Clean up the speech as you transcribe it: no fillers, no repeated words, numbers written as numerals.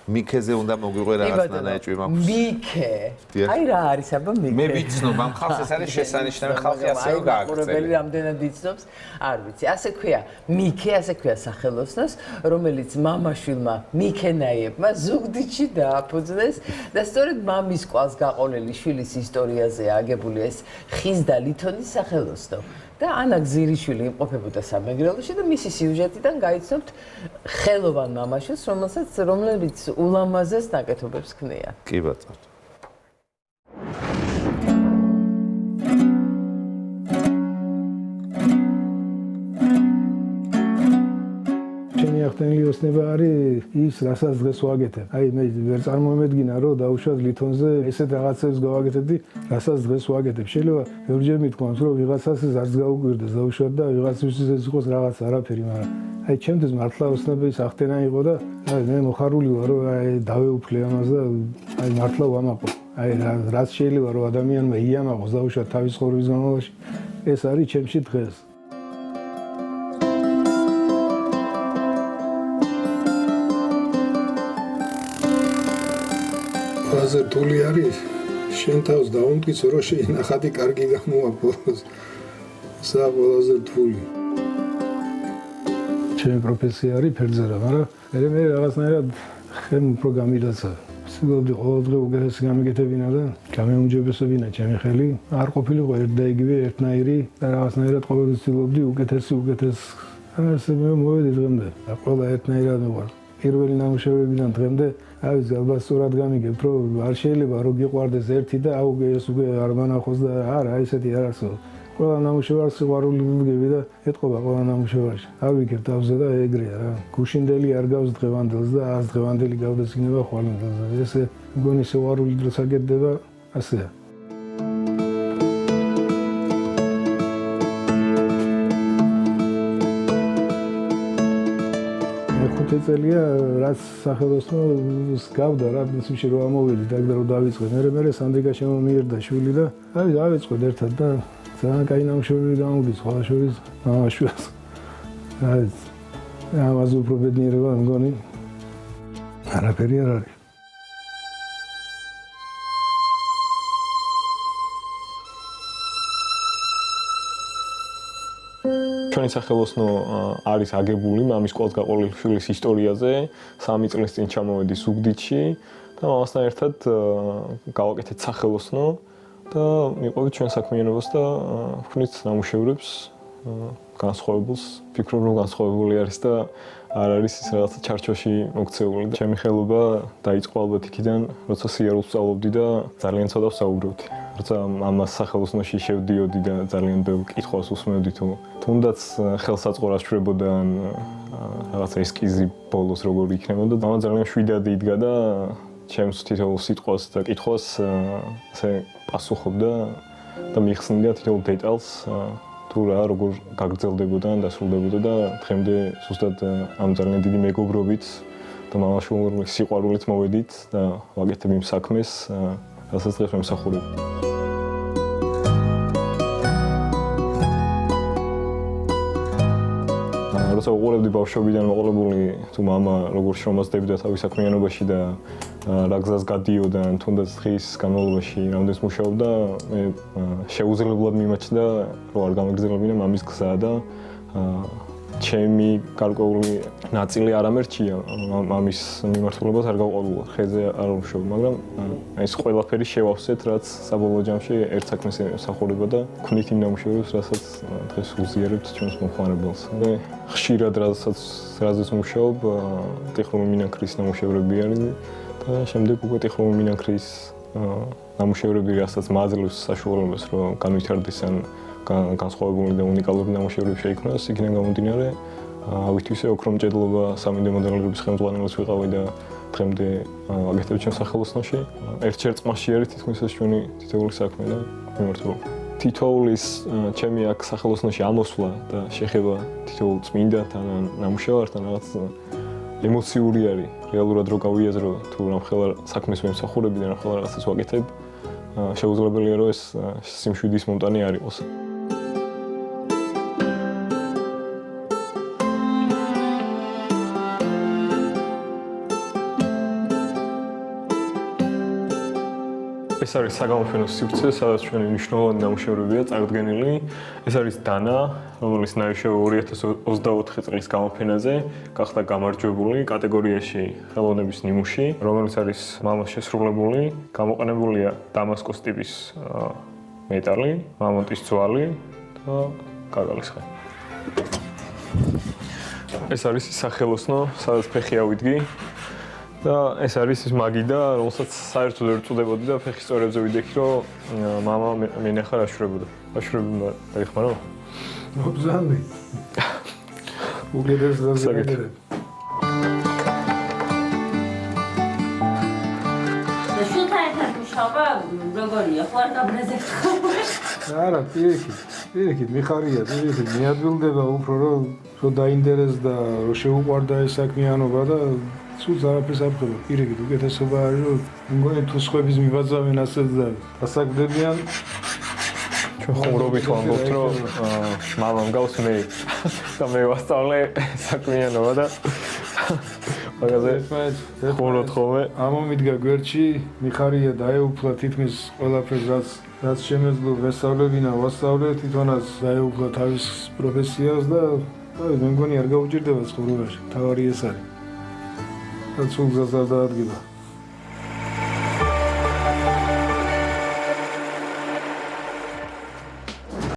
მიქეზე უნდა მოგვიყვე რაღაც ნანაეჭვი მაქვს. მიქე. აი რა არის აბა მიქე? მე ვიცნობ, ამ ხალხს ეს არის შესანიშნავი ხალხი ასეო გააკეთე. ყურებელი რამდენად იცნობს? არ ვიცი. ასე ქვია, მიქე, ასე ქვია სახელოსნოს, რომელიც მამაშვილმა მიქენაიებმა ზუგდიდში დააფუძნეს და სწორედ მამის კვალს გაყოლილი შვილის ისტორიაზე აგებული ეს ხის და ლითონის სახელოსნო. და ანა გზირიშვილი იმყოფებოდა სამეგრელოში და მისი სიუჟეტიდან გაიცნობთ ხელოვან მამაშვილს, რომელიც ულამაზეს ნაკეთობებს ქმნია. კი ბატონო. ჩემი ახდენილი ოცნება არის ის, რასაც დღეს ვაკეთებ. აი მე ვერ წარმომედგინა, რომ დავუშვათ ლითონზე ესეთ რაღაცებს გავაკეთებდი, რასაც დღეს ვაკეთებ. შეიძლება ბევრჯერ მithქვამს, რომ ვიღაცას ეს არც გაუკვირდეს დავუშვათ და ვიღაცისთვის ეს იყოს რაღაც არაფერი, მაგრამ აი ჩემთვის მართლა ოცნების ახდენა იყო და აი მე მოხარული ვარ, რომ აი დავეუფლე ამას და აი მართლა ვამაყობ. აი რაც შეიძლება რომ ადამიანმა იამაყოს დავუშვათ თავის ცხოვრების განმავლობაში, ეს არის ჩემში დღეს. ყველაზე რთული არის შენ თავს დაუმტკიცო, რომ შენახატი კარგი გამოაქვს. სა ყველაზე რთული. ჩემი პროფესია არის ფერწერა, მაგრამ მე რაღაცნაირად ხემ უფრო გამილაცა. ვცდილობდი ყოველდღე უკეთესი გამიგეთებინა და გამეუმჯობესებინა ჩემი ხელი. არ ყოფილიყო ერთ და იგივე ერთნაირი და რაღაცნაირად ყოველდღე ვცდილობდი უკეთეს. ასე მე მოვედი დღემდე. და ყველა ერთნაირად მეყვარს. პირველი ნამუშევრებიდან დღემდე აი ალბათ სწორად გამიგებთ, რომ არ შეიძლება რომ გიყვარდეს ერთი და აუ ეს უკვე არ მანახოს და არა, ესეთი არ არსებობს. ყველა ნამუშევარს სიყვარული ვიგები და ეთყობა ყველა ნამუშევარში. ავიგებ თავზე და ეგრეა რა. გუშინდელი არ გავს დღევანდელს და ას დღევანდელი გავდეს იქნება ხვალინდელს. ესე მგონი სიყვარული დროს აგეთდება ასეა. წელია რაც სახელოსნოს გავდა რა პრინციპში რომ ამოვედი და რომ დავიწყე. მე სანდრიკა შემომიერდა შვილი და აი დავიწყეთ ერთად და ძალიან კაი ნამუშევრები გამოვიდა სხვა შორის მამაშვილს. აი ამაზე უფრო ბედნიერება მგონი არაფერი არ არის. ჩვენი სახელოსნო არის აგებული მამის კვალს გაყოლილი შვილის ისტორიაზე. 3 წლის წინ ჩამოვედი ზუგდიდში და მამასთან ერთად გავაკეთეთ სახელოსნო და მივყვებით ჩვენ საქმიანობას და ვქნით ნამუშევრებს განსხვავებულს. ვფიქრობ, რომ განსხვავებული არის და არ არის ის რაღაცა ჩარჩოში მოქცეული. ჩემი ხელობა დაიწყო ალბათ იქიდან, როცა სიარულს ვსწავლობდი და ძალიან ცოტა ვსაუბრობდი. როცა ამას სახელოსნოში შევდიოდი და ძალიან ბევრ კითხვას უსმევდი თუნდაც ხელსაწყორას შვრებოდა ან რაღაცა ესკიზი ბოლოს როგორი იქნებოდა და მამა ძალიან შვიდად იდგა და ჩემს თითოეულ სიტყვას და კითხვას ასე პასუხობდა და მიხსნიდა თითოეულ დეტალს თუ რა როგორ გაგრძელდებოდა ან დასრულდებოდა და დღემდე ზუსტად ამ ძალიან დიდი მეგობრობით და მამაშვილის სიყვარულით მოვედით და ვაკეთებ იმ საქმეს რასაც დღეს ვემსახურებ. როცა უყურებდი ბავშვობიდან მოყოლებული თუ მამა როგორ შრომასდებდა თავის საქმიანობაში და რა გზას გადიოდა ან თუნდაც დღის განმავლობაში რამდენს მუშაობდა, მე შეუძლებლად მიმაჩნდა რომ არ გამეგრძელებინა მამის გზა და ჩემი გარკვეული ნაწილი არ ამერჩია მამის მიმართულებას არ გავყოლულა, ხეზე არ ვშობ, მაგრამ ეს ყველაფერი შევავსეთ, რაც საბოლოო ჯამში ერთ საქმეს ემსახურება და ვქნით იმ ნამუშევრებს, რასაც დღეს უზიარებთ ჩვენს მომხმარებელს. მე ხშირად რაზეც მუშაობ, ტიხრუმი მინანქრის ნამუშევრები არის და შემდეგ უკვე ტიხრუმი მინანქრის ნამუშევრები, რასაც მაძლევს საშუალებას, რომ განვითარდეს ან განსხვავებული და უნიკალური ნამუშევრები შეიქმნას, იქიდან გამომდინარე, ავითვისე ოქრომჭედლობა სამინდე მოდელირების ხელმძღვანელს ვიყავი და დღემდე ვაკეთებ ჩემს სახელოსნოში. ერთ-ერთ წმაში არის თითქმის ეს ჩვენი თითოეული საქმე და მიმართულება. თითოეულის ჩემი აქ სახელოსნოში ამოსვლა და შეხება თითოეულ წმინდანთან ან ნამუშევართან რაღაც ემოციური არის. რეალურად რო გავიაზრო თუ რამხელა საქმეს ვემსახურები და რამხელა რაღაცას ვაკეთებ, შეუძლებელია რომ ეს სიმშვიდის მომტანი არ იყოს. ეს არის საგამოფენო სივრცე, სადაც ჩვენი მნიშვნელოვანი ნამუშევრებია წარდგენილი. ეს არის დანა, რომელიც ნაიშევი 2024 წლის გამოფენაზე გახდა გამარჯვებული კატეგორიაში ხელოვნების ნიმუში, რომელიც არის მამას შესრულებული. გამოყენებულია დამასკოს ტიპის მეტალი, მამონტის ძვალი და კაკალის ხე. ეს არის სახელოსნო, სადაც ფეხი ავიდგი. და ეს არის ის მაგიდა, რომელსაც საერთოდ ვერ წუდებოდი და ფეხის სწორებზე ვიდექი, რომ მამა მენახარ აშურებოდა. აშურებდა დაიხმარო? მოგზავნე. უგედებს და ზეგერებ. და შულთან ერთად მუშაობა როგორია? ხო არ გაბრაზებთ ხოლმე? არა, პირიქით, მიხარია, პირიქით, მიადვილდება უფრო რომ დაინტერესდა, რომ შეუყვარდა ეს საქმიანობა და სულ არაფერს არ ხდება. პირიქით, უკეთესობა არის რომ მგონი თუ სხვების მიბაძავენ ასეც და დასაკვდებიან. ჩვენ ხუმრობით ვამბობთ, რომ მამა მგავს მე და მე ვასწავლე საქმიანობა და მაგაზე ხუმრობთ ხოლმე. ამომიდგა გვერდში, მიხარია დაეუფლა თითქმის ყველაფერს, რაც შემეძლო ვესწავლებინა, ვასწავლე, თვითონაც დაეუფლა თავის პროფესიას და მე მგონი არ გაუჭირდება ცხოვრებაში. თავარი ეს არის. და სულ გზას არ დაადგება.